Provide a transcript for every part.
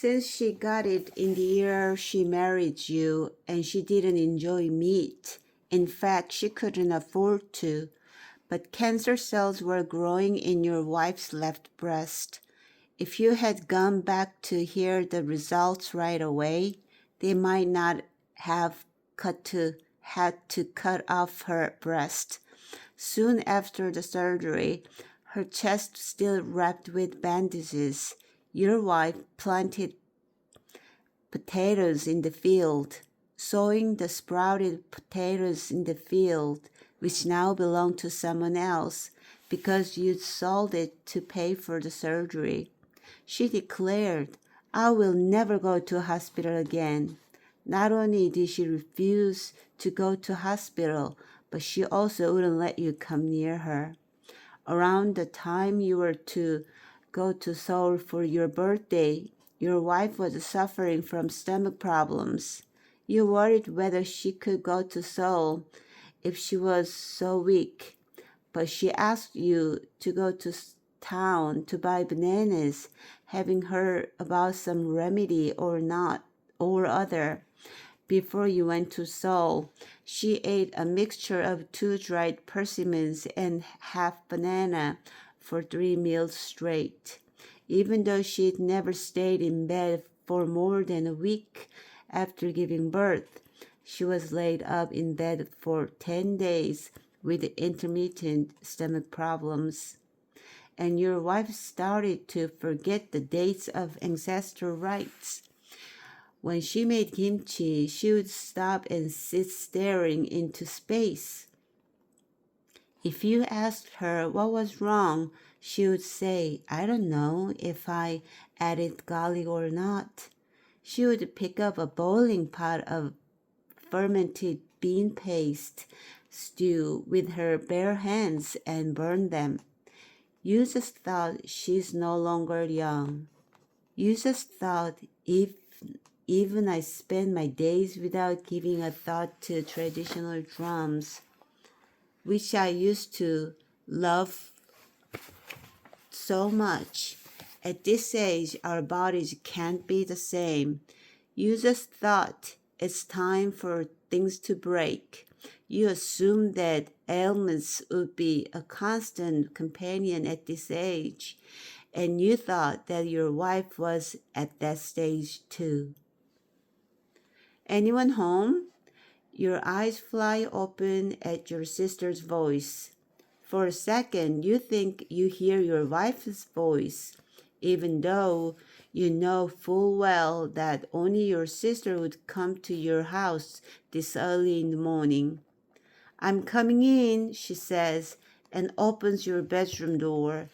Since she got it in the year she married you and she didn't enjoy meat. In fact, she couldn't afford to. But cancer cells were growing in your wife's left breast. If you had gone back to hear the results right away, they might not have had to cut off her breast. Soon after the surgery, her chest still wrapped with bandages. Your wife planted potatoes in the field, sowing the sprouted potatoes in the field, which now belonged to someone else, because you'd sold it to pay for the surgery. She declared, I will never go to a hospital again. Not only did she refuse to go to hospital, but she also wouldn't let you come near her. Around the time you were to go to Seoul for your birthday, your wife was suffering from stomach problems. You worried whether she could go to Seoul if she was so weak, but she asked you to go to town to buy bananas, having heard about some remedy or not or other. Before you went to Seoul, she ate a mixture of 2 dried persimmons and half banana for 3 meals straight. Even though she'd never stayed in bed for more than a week after giving birth, she was laid up in bed for 10 days with intermittent stomach problems. And your wife started to forget the dates of ancestral rites. When she made kimchi, she would stop and sit staring into space. If you asked her what was wrong, she would say, I don't know if I added garlic or not. She would pick up a boiling pot of fermented bean paste stew with her bare hands and burn them. You just thought she's no longer young. You just thought if even I spend my days without giving a thought to traditional drums, which I used to love so much. At this age, our bodies can't be the same. You just thought it's time for things to break. You assumed that ailments would be a constant companion at this age, and you thought that your wife was at that stage too. Anyone home? Your eyes fly open at your sister's voice. For a second, you think you hear your wife's voice, even though you know full well that only your sister would come to your house this early in the morning. I'm coming in, she says, and opens your bedroom door.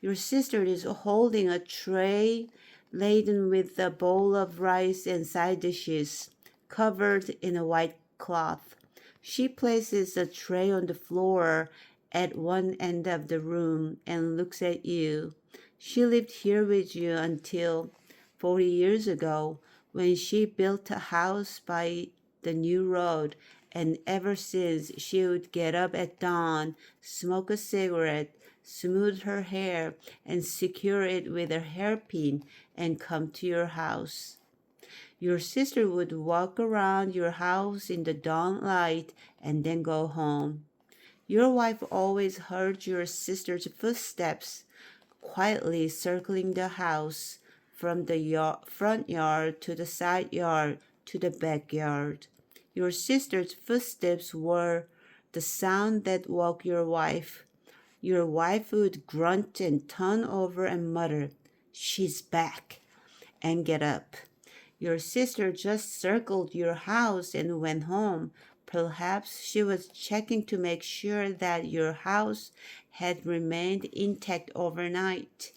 Your sister is holding a tray laden with a bowl of rice and side dishes, covered in a white cloth. She places the tray on the floor at one end of the room and looks at you. She lived here with you until 40 years ago when she built a house by the new road, and ever since she would get up at dawn, smoke a cigarette, smooth her hair, and secure it with a hairpin and come to your house. Your sister would walk around your house in the dawn light and then go home. Your wife always heard your sister's footsteps quietly circling the house from the front yard to the side yard to the backyard. Your sister's footsteps were the sound that woke your wife. Your wife would grunt and turn over and mutter, She's back, and get up. Your sister just circled your house and went home. Perhaps she was checking to make sure that your house had remained intact overnight.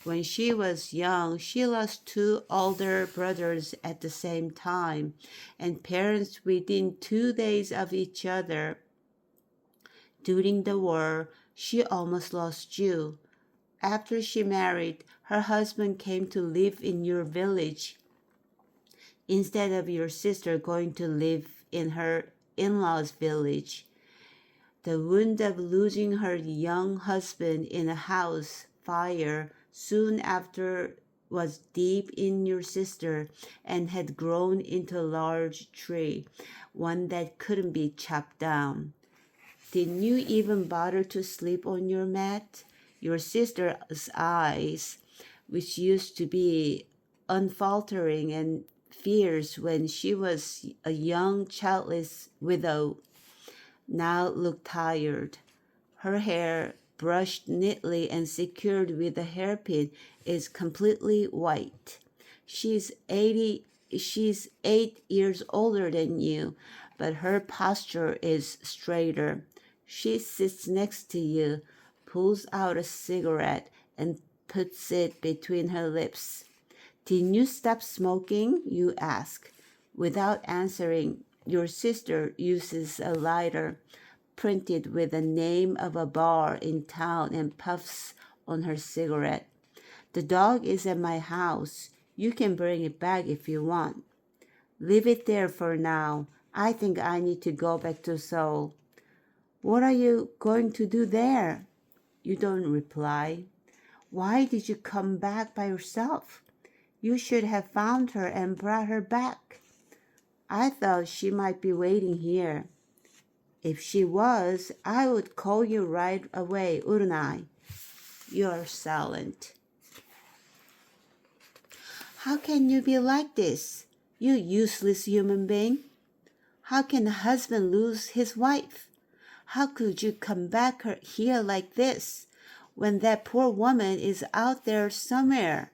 When she was young, she lost 2 older brothers at the same time, and parents within 2 days of each other. During the war, she almost lost you. After she married, her husband came to live in your village instead of your sister going to live in her in-laws' village. The wound of losing her young husband in a house fire soon after was deep in your sister and had grown into a large tree, one that couldn't be chopped down. Didn't you even bother to sleep on your mat? Your sister's eyes, which used to be unfaltering and fierce when she was a young childless widow, now looked tired. Her hair, brushed neatly and secured with a hairpin, is completely white. She's 8 years older than you, but her posture is straighter. She sits next to you, pulls out a cigarette, and puts it between her lips. Didn't you stop smoking? You ask. Without answering, your sister uses a lighter printed with the name of a bar in town and puffs on her cigarette. The dog is at my house. You can bring it back if you want. Leave it there for now. I think I need to go back to Seoul. What are you going to do there? You don't reply. Why did you come back by yourself? You should have found her and brought her back. I thought she might be waiting here. If she was, I would call you right away, wouldn't I? You're silent. How can you be like this, you useless human being? How can a husband lose his wife? How could you come back here like this, when that poor woman is out there somewhere?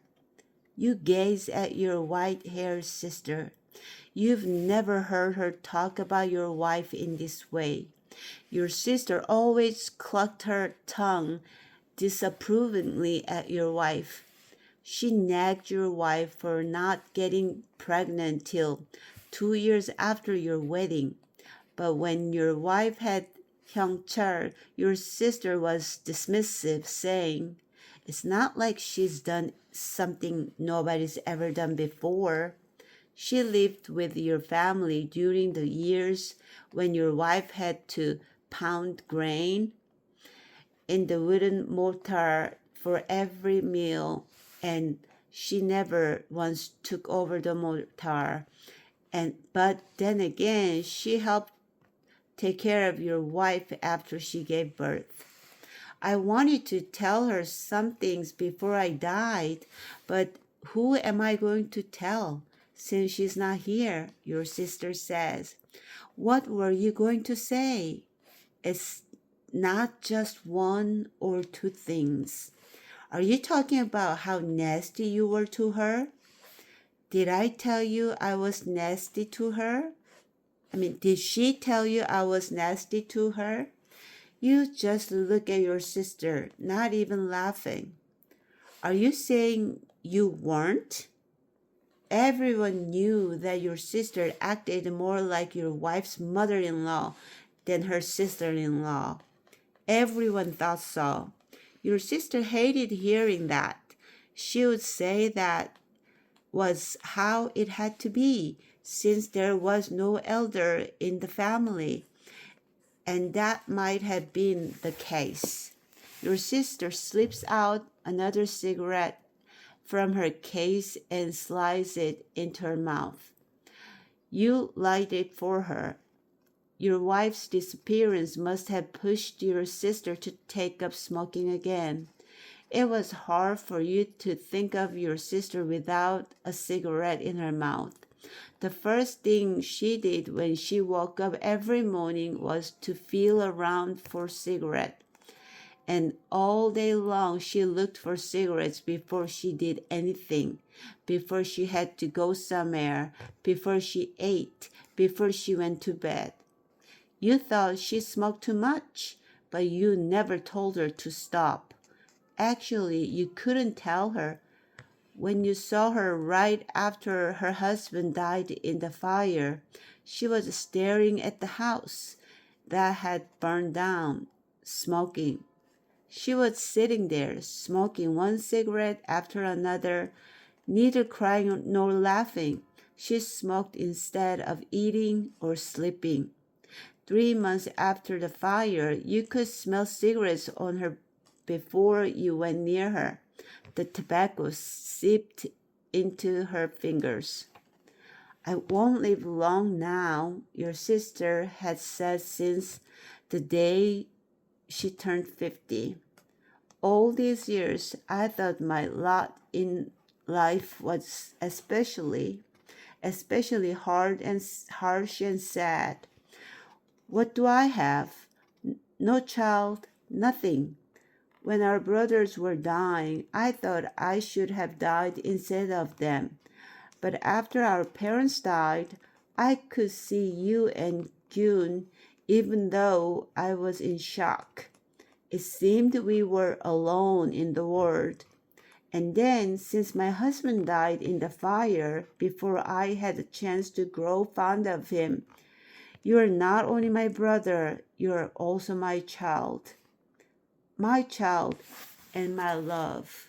You gaze at your white-haired sister. You've never heard her talk about your wife in this way. Your sister always clucked her tongue disapprovingly at your wife. She nagged your wife for not getting pregnant till 2 years after your wedding. But when your wife had Hyung-chul, your sister was dismissive, saying, "It's not like she's done something nobody's ever done before." She lived with your family during the years when your wife had to pound grain in the wooden mortar for every meal, and she never once took over the mortar. But then again, she helped take care of your wife after she gave birth. I wanted to tell her some things before I died, but who am I going to tell since she's not here? Your sister says. What were you going to say? It's not just one or two things. Are you talking about how nasty you were to her? Did I tell you I was nasty to her? Did she tell you I was nasty to her? You just look at your sister, not even laughing. Are you saying you weren't? Everyone knew that your sister acted more like your wife's mother-in-law than her sister-in-law. Everyone thought so. Your sister hated hearing that. She would say that was how it had to be, since there was no elder in the family, and that might have been the case. Your sister slips out another cigarette from her case and slides it into her mouth. You light it for her. Your wife's disappearance must have pushed your sister to take up smoking again. It was hard for you to think of your sister without a cigarette in her mouth. The first thing she did when she woke up every morning was to feel around for a cigarette. And all day long she looked for cigarettes before she did anything, before she had to go somewhere, before she ate, before she went to bed. You thought she smoked too much, but you never told her to stop. Actually, you couldn't tell her. When you saw her right after her husband died in the fire, she was staring at the house that had burned down, smoking. She was sitting there, smoking one cigarette after another, neither crying nor laughing. She smoked instead of eating or sleeping. 3 months after the fire, you could smell cigarettes on her before you went near her. The tobacco seeped into her fingers. I won't live long now, your sister had said since the day she turned 50. All these years, I thought my lot in life was especially hard and harsh and sad. What do I have? No child, nothing. When our brothers were dying, I thought I should have died instead of them. But after our parents died, I could see you and June even though I was in shock. It seemed we were alone in the world. And then, since my husband died in the fire before I had a chance to grow fond of him, you are not only my brother, you are also my child. My child and my love.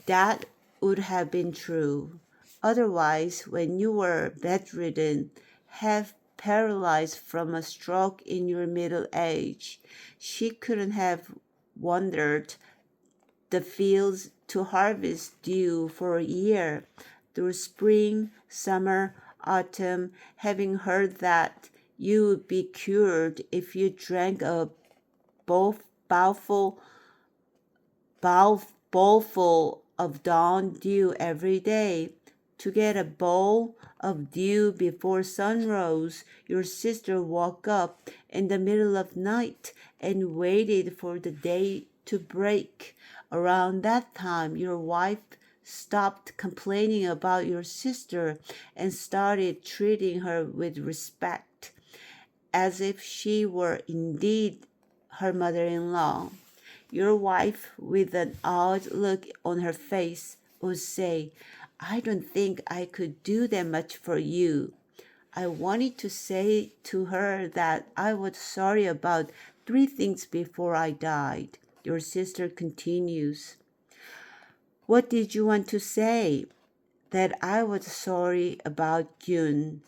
That would have been true. Otherwise, when you were bedridden, half paralyzed from a stroke in your middle age, she couldn't have wandered the fields to harvest dew for a year, through spring, summer, autumn, having heard that you would be cured if you drank a bowlful bowlful of dawn dew every day. To get a bowl of dew before sun rose, your sister woke up in the middle of night and waited for the day to break. Around that time, your wife stopped complaining about your sister and started treating her with respect, as if she were indeed her mother-in-law. Your wife, with an odd look on her face, would say, I don't think I could do that much for you. I wanted to say to her that I was sorry about 3 things before I died. Your sister continues. What did you want to say? That I was sorry about June,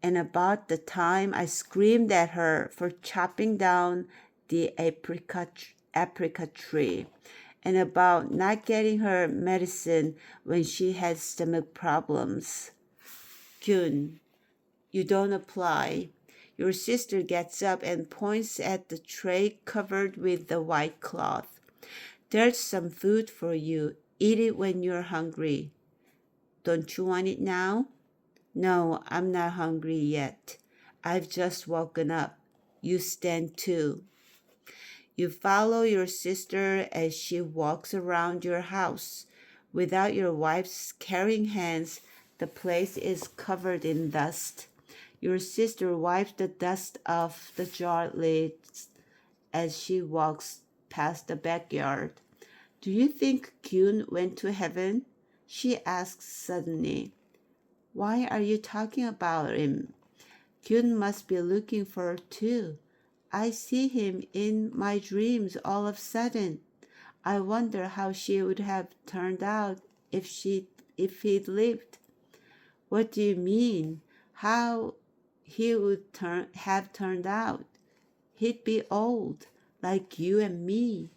and about the time I screamed at her for chopping down the apricot tree, and about not getting her medicine when she had stomach problems. June, you don't apply. Your sister gets up and points at the tray covered with the white cloth. There's some food for you. Eat it when you're hungry. Don't you want it now? No, I'm not hungry yet. I've just woken up. You stand too. You follow your sister as she walks around your house. Without your wife's caring hands, the place is covered in dust. Your sister wipes the dust off the jar lids as she walks past the backyard. Do you think Kyun went to heaven? She asks suddenly. Why are you talking about him? Kyun must be looking for her too. I see him in my dreams all of a sudden. I wonder how she would have turned out if he'd lived. What do you mean? How he would have turned out? He'd be old, like you and me.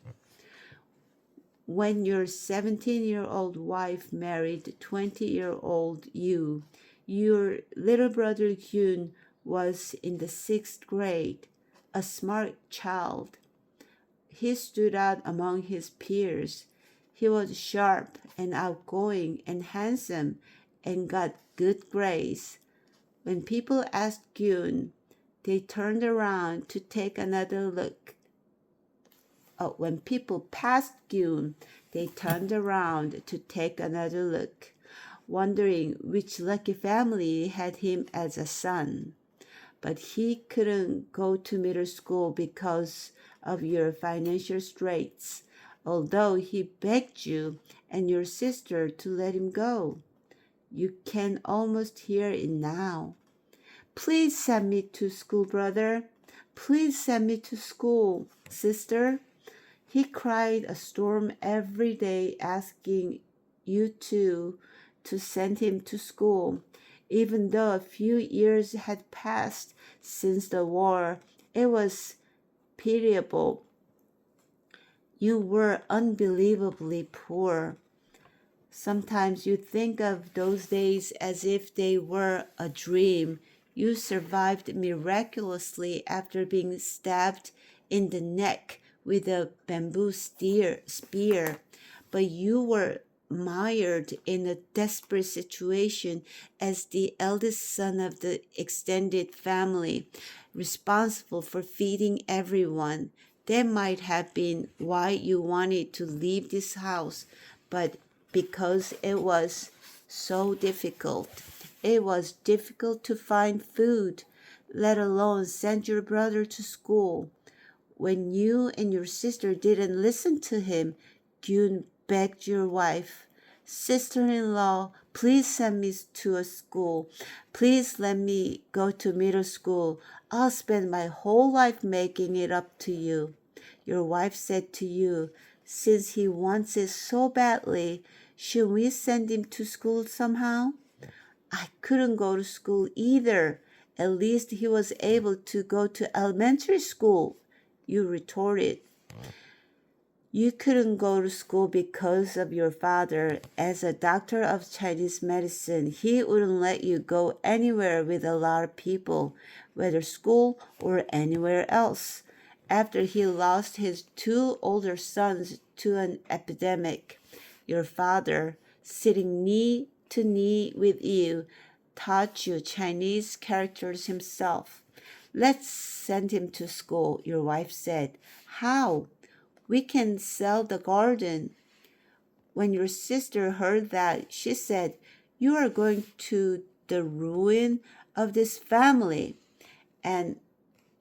When your 17-year-old wife married 20-year-old you, your little brother Hyun was in the 6th grade, a smart child. He stood out among his peers. He was sharp and outgoing and handsome and got good grades. When people asked Gyun, they turned around to take another look. When people passed Gyun, they turned around to take another look, wondering which lucky family had him as a son. But he couldn't go to middle school because of your financial straits, although he begged you and your sister to let him go. You can almost hear it now. Please send me to school, brother. Please send me to school, sister. He cried a storm every day asking you two to send him to school. Even though a few years had passed since the war, it was pitiable. You were unbelievably poor. Sometimes you think of those days as if they were a dream. You survived miraculously after being stabbed in the neck with a bamboo spear, but you were mired in a desperate situation as the eldest son of the extended family, responsible for feeding everyone. That might have been why you wanted to leave this house, but because it was so difficult. It was difficult to find food, let alone send your brother to school. When you and your sister didn't listen to him, Gyun begged your wife, "Sister-in-law, please send me to a school. Please let me go to middle school. I'll spend my whole life making it up to you." Your wife said to you, "Since he wants it so badly, should we send him to school somehow?" "I couldn't go to school either. At least he was able to go to elementary school," you retorted. You couldn't go to school because of your father. As a doctor of Chinese medicine, he wouldn't let you go anywhere with a lot of people, whether school or anywhere else. After he lost his two older sons to an epidemic, your father, sitting knee to knee with you, taught you Chinese characters himself. "Let's send him to school," your wife said. "How?" "We can sell the garden." When your sister heard that, she said, "You are going to the ruin of this family." And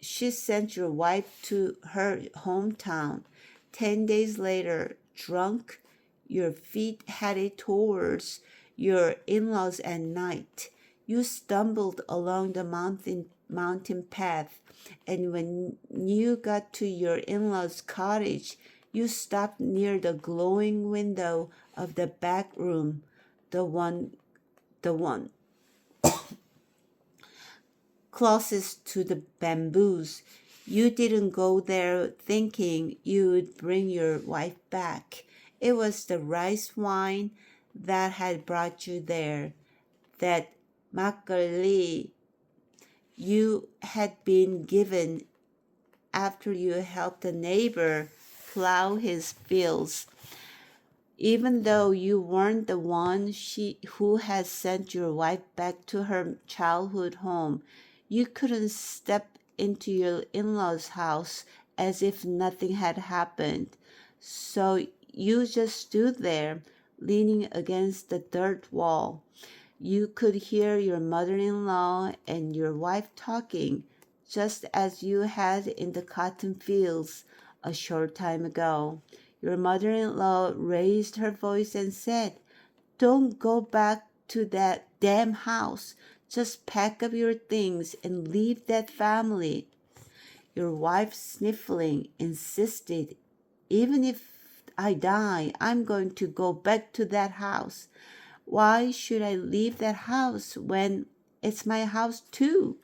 she sent your wife to her hometown. 10 days later, drunk, your feet headed towards your in-laws at night, you stumbled along the mountain path, and when you got to your in-laws' cottage, you stopped near the glowing window of the back room, the one closest to the bamboos. You didn't go there thinking you would bring your wife back. It was the rice wine that had brought you there, that makgeolli you had been given after you helped a neighbor plow his fields. Even though you weren't the one who had sent your wife back to her childhood home, you couldn't step into your in-laws' house as if nothing had happened. So you just stood there, leaning against the dirt wall. You could hear your mother-in-law and your wife talking, just as you had in the cotton fields a short time ago. Your mother-in-law raised her voice and said, "Don't go back to that damn house. Just pack up your things and leave that family." Your wife, sniffling, insisted, "Even if I die, I'm going to go back to that house. Why should I leave that house when it's my house too?"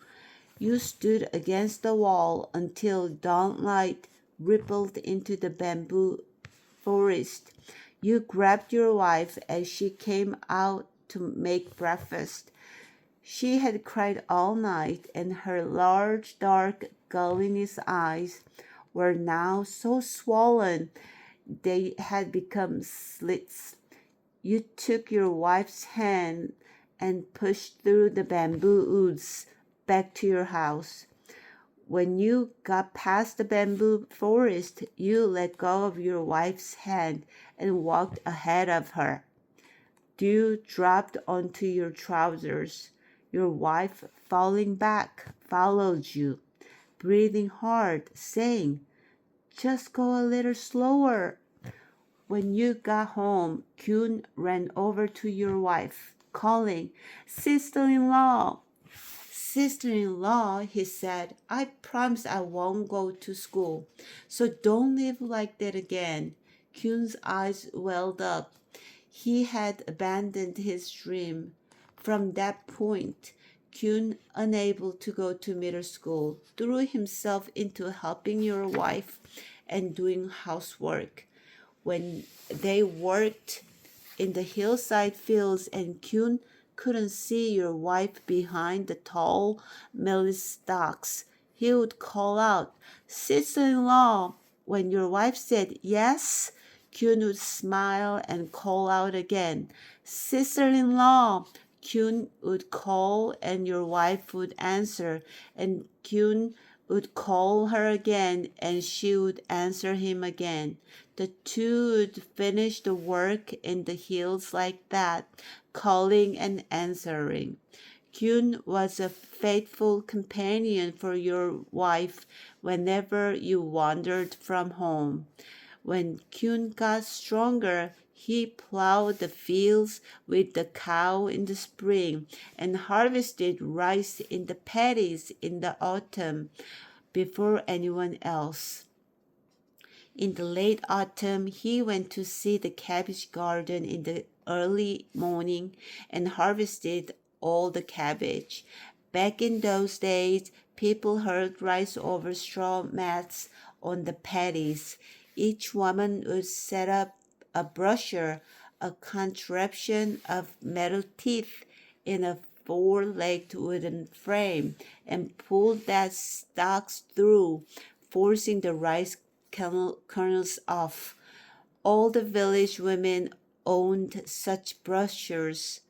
You stood against the wall until dawnlight rippled into the bamboo forest. You grabbed your wife as she came out to make breakfast. She had cried all night, and her large, dark, luminous eyes were now so swollen they had become slits. You took your wife's hand and pushed through the bamboo woods back to your house. When you got past the bamboo forest, you let go of your wife's hand and walked ahead of her. Dew dropped onto your trousers. Your wife, falling back, followed you, breathing hard, saying, "Just go a little slower." When you got home, Kyun ran over to your wife, calling, "Sister-in-law." "Sister-in-law," he said, "I promise I won't go to school, so don't live like that again." Kyun's eyes welled up. He had abandoned his dream. From that point, Kyun, unable to go to middle school, threw himself into helping your wife and doing housework. When they worked in the hillside fields and Kyun couldn't see your wife behind the tall maize stalks, he would call out, "Sister-in-law." When your wife said yes, Kyun would smile and call out again, "Sister-in-law." Kyun would call and your wife would answer, and Kyun would call her again and she would answer him again. The two would finish the work in the hills like that, calling and answering. Kyun was a faithful companion for your wife whenever you wandered from home. When Kyun got stronger, he plowed the fields with the cow in the spring and harvested rice in the paddies in the autumn before anyone else. In the late autumn, he went to see the cabbage garden in the early morning and harvested all the cabbage. Back in those days, people hurled rice over straw mats on the paddies. Each woman would set up a brusher, a contraption of metal teeth in a four-legged wooden frame, and pulled that stalks through, forcing the rice kernels off. All the village women owned such brushers,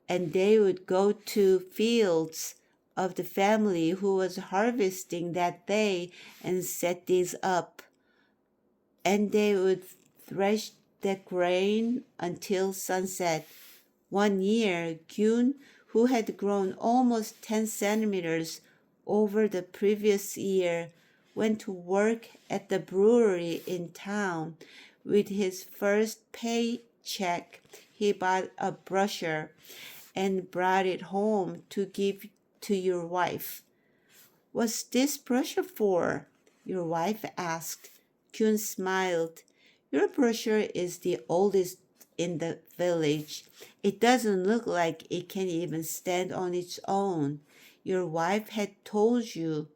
and they would go to fields of the family who was harvesting that day and set these up. And they would thresh the grain until sunset. One year, Kyun, who had grown almost 10 centimeters over the previous year, went to work at the brewery in town. With his first paycheck, he bought a brusher and brought it home to give to your wife. "What's this brusher for?" your wife asked. Kyun smiled. "Your brusher is the oldest in the village. It doesn't look like it can even stand on its own. Your wife had told you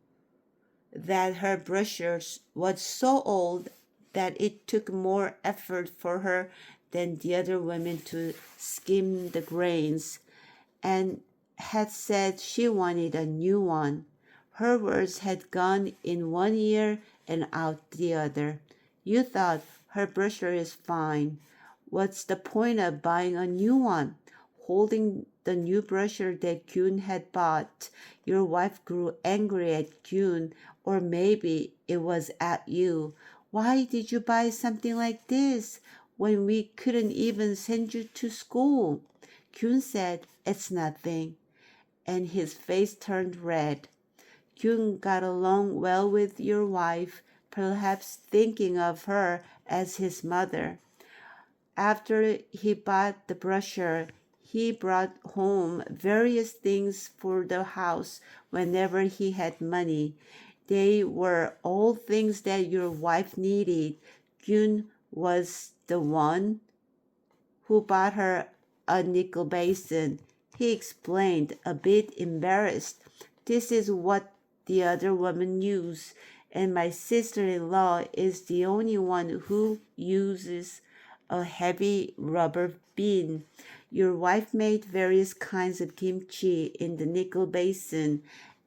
that her brusher was so old that it took more effort for her than the other women to skim the grains, and had said she wanted a new one. Her words had gone in one ear and out the other. You thought her brusher is fine. What's the point of buying a new one?" Holding the new brusher that Kyun had bought, your wife grew angry at Kyun, or maybe it was at you. "Why did you buy something like this when we couldn't even send you to school?" Kyun said, "It's nothing," and his face turned red. Kyun got along well with your wife, perhaps thinking of her as his mother. After he bought the brusher, he brought home various things for the house whenever he had money. They were all things that your wife needed. Kyun was the one who bought her a nickel basin. He explained, a bit embarrassed. "This is what the other women use, and my sister-in-law is the only one who uses a heavy rubber bin." Your wife made various kinds of kimchi in the nickel basin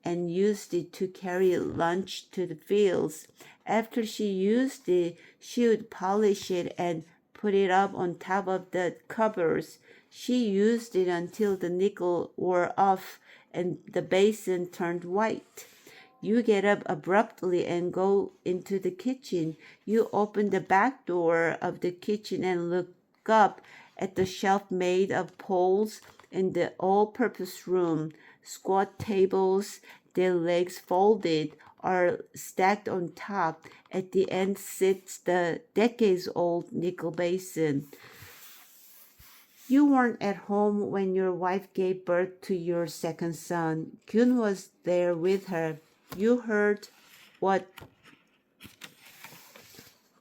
and used it to carry lunch to the fields. After she used it, she would polish it and put it up on top of the covers. She used it until the nickel wore off and the basin turned white. You get up abruptly and go into the kitchen. You open the back door of the kitchen and look up at the shelf made of poles in the all-purpose room. Squat tables, their legs folded, are stacked on top. At the end sits the decades-old nickel basin. You weren't at home when your wife gave birth to your second son. Kyun was there with her. You heard what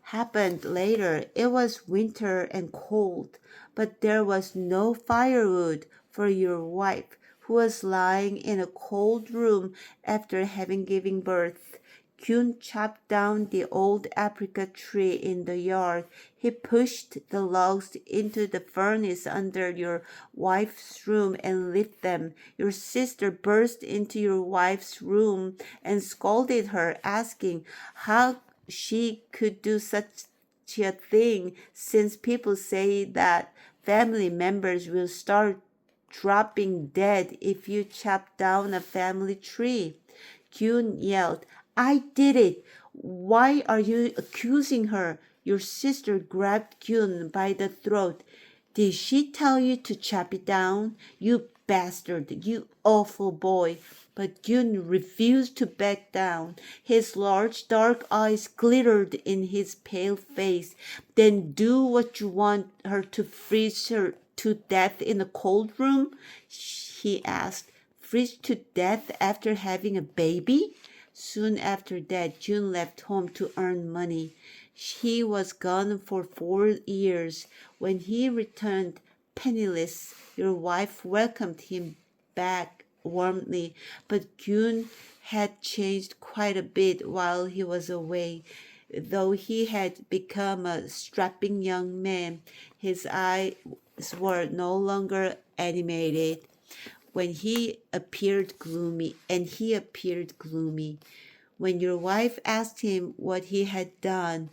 happened later. It was winter and cold, but there was no firewood for your wife, who was lying in a cold room after having given birth. Kyun chopped down the old apricot tree in the yard. He pushed the logs into the furnace under your wife's room and lit them. Your sister burst into your wife's room and scolded her, asking how she could do such a thing, since people say that family members will start dropping dead if you chop down a family tree. Kyun yelled, I did it. Why are you accusing her? Your sister grabbed Kyun by the throat. Did she tell you to chop it down? You bastard, you awful boy. But Kyun refused to back down. His large dark eyes glittered in his pale face. Then do what you want her to freeze her to death in a cold room? He asked. Freeze to death after having a baby? Soon after that, June left home to earn money. He was gone for 4 years. When he returned penniless, your wife welcomed him back warmly, but June had changed quite a bit while he was away. Though he had become a strapping young man, his eyes were no longer animated when he appeared gloomy, and he appeared gloomy. When your wife asked him what he had done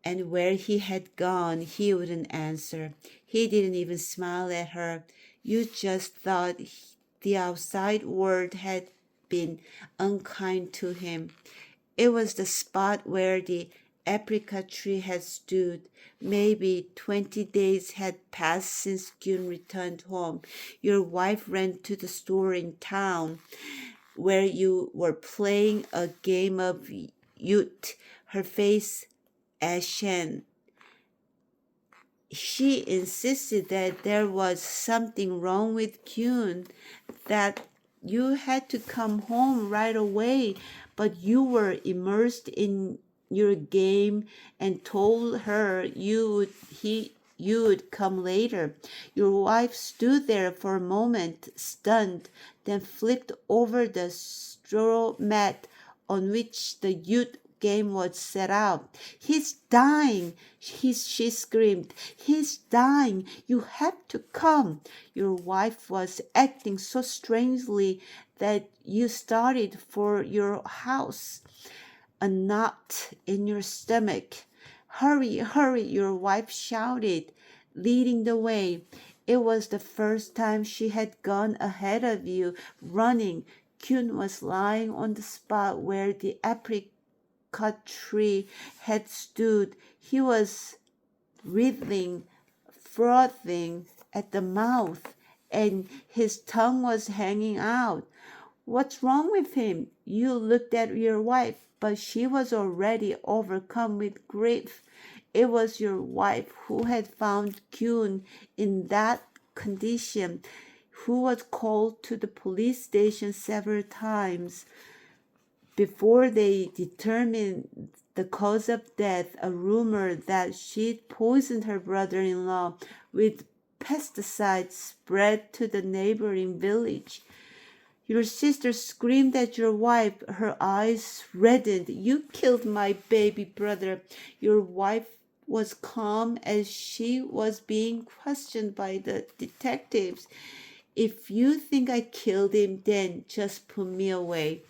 and where he had gone, he wouldn't answer. He didn't even smile at her. You just thought the outside world had been unkind to him. It was the spot where the apricot tree had stood. Maybe 20 days had passed since Gyun returned home. Your wife ran to the store in town where you were playing a game of Ute, her face ashen. She insisted that there was something wrong with Kyun, that you had to come home right away, but you were immersed in your game and told her you would come later. Your wife stood there for a moment, stunned, then flipped over the straw mat on which the youth game was set out. He's dying, she screamed. He's dying. You have to come. Your wife was acting so strangely that you started for your house, a knot in your stomach. Hurry, hurry, your wife shouted, leading the way. It was the first time she had gone ahead of you, running. Kyun was lying on the spot where the apricot tree had stood. He was wriggling, frothing at the mouth, and his tongue was hanging out. What's wrong with him? You looked at your wife, but she was already overcome with grief. It was your wife who had found Kyun in that condition, who was called to the police station several times before they determined the cause of death. A rumor that she'd poisoned her brother-in-law with pesticides spread to the neighboring village. Your sister screamed at your wife. Her eyes reddened. You killed my baby brother. Your wife was calm as she was being questioned by the detectives. If you think I killed him, then just put me away.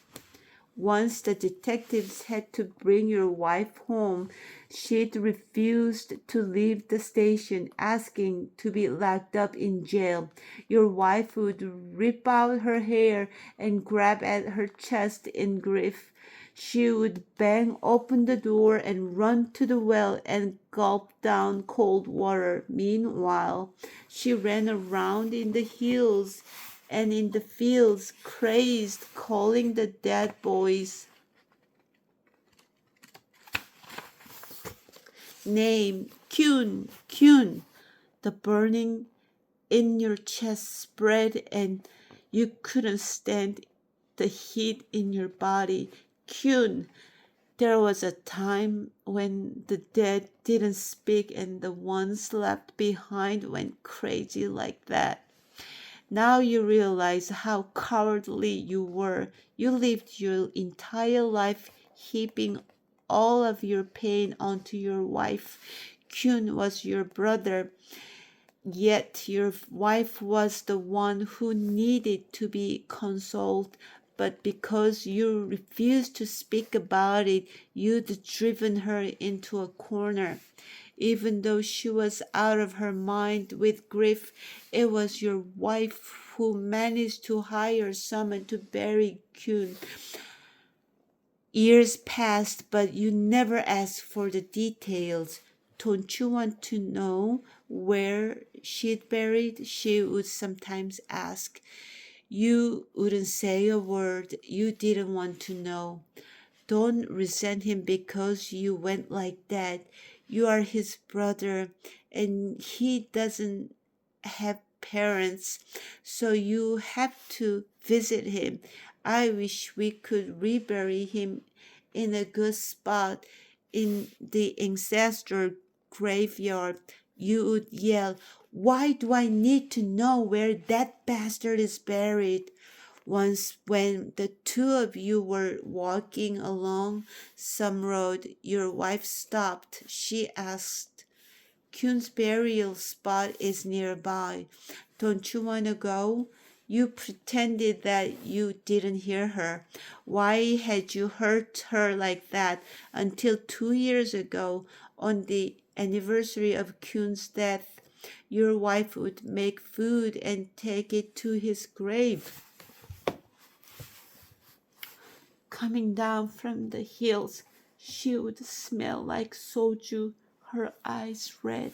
Once the detectives had to bring your wife home, she'd refused to leave the station, asking to be locked up in jail. Your wife would rip out her hair and grab at her chest in grief. She would bang open the door and run to the well and gulp down cold water. Meanwhile, she ran around in the hills and in the fields, crazed, calling the dead boys name. Kyun, Kyun. The burning in your chest spread and you couldn't stand the heat in your body. Kyun. There was a time when the dead didn't speak and the ones left behind went crazy like that. Now you realize how cowardly you were. You lived your entire life heaping all of your pain onto your wife. Kyun was your brother, yet your wife was the one who needed to be consoled. But because you refused to speak about it, you'd driven her into a corner. Even though she was out of her mind with grief, it was your wife who managed to hire someone to bury Kyun. Years passed, but you never asked for the details. Don't you want to know where she'd buried? She would sometimes ask. You wouldn't say a word. You didn't want to know. Don't resent him because you went like that. You are his brother, and he doesn't have parents, so you have to visit him. I wish we could rebury him in a good spot in the ancestral graveyard. You would yell, "Why do I need to know where that bastard is buried?" Once, when the two of you were walking along some road, your wife stopped. She asked, "Kyun's burial spot is nearby. Don't you want to go?" You pretended that you didn't hear her. Why had you hurt her like that until 2 years ago, on the anniversary of Kyun's death? Your wife would make food and take it to his grave. Coming down from the hills, she would smell like soju, her eyes red.